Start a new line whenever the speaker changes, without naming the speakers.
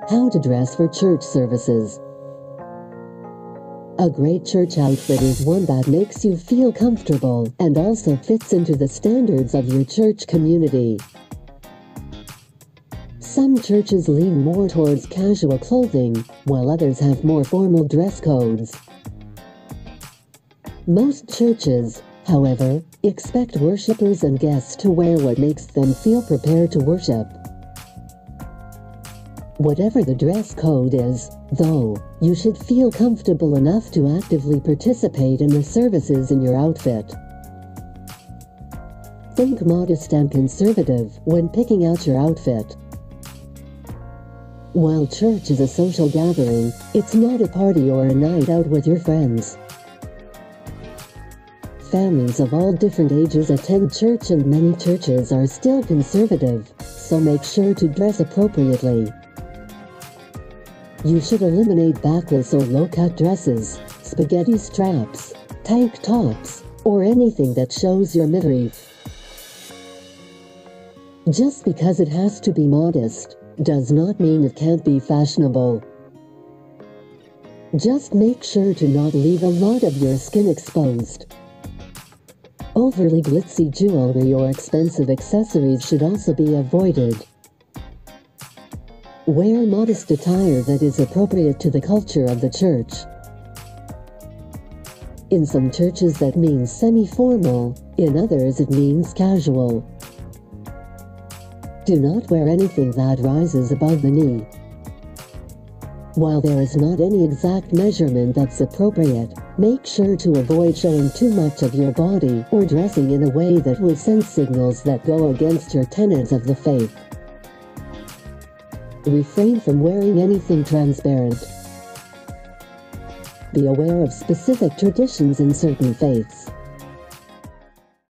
How to dress for church services. A great church outfit is one that makes you feel comfortable and also fits into the standards of your church community. Some churches lean more towards casual clothing, while others have more formal dress codes. Most churches, however, expect worshipers and guests to wear what makes them feel prepared to worship. Whatever the dress code is, though, you should feel comfortable enough to actively participate in the services in your outfit. Think modest and conservative when picking out your outfit. While church is a social gathering, it's not a party or a night out with your friends. Families of all different ages attend church, and many churches are still conservative, so make sure to dress appropriately. You should eliminate backless or low-cut dresses, spaghetti straps, tank tops, or anything that shows your midriff. Just because it has to be modest, does not mean it can't be fashionable. Just make sure to not leave a lot of your skin exposed. Overly glitzy jewelry or expensive accessories should also be avoided. Wear modest attire that is appropriate to the culture of the church. In some churches that means semi-formal, in others it means casual. Do not wear anything that rises above the knee. While there is not any exact measurement that's appropriate, make sure to avoid showing too much of your body or dressing in a way that will send signals that go against your tenets of the faith. Refrain from wearing anything transparent. Be aware of specific traditions in certain faiths.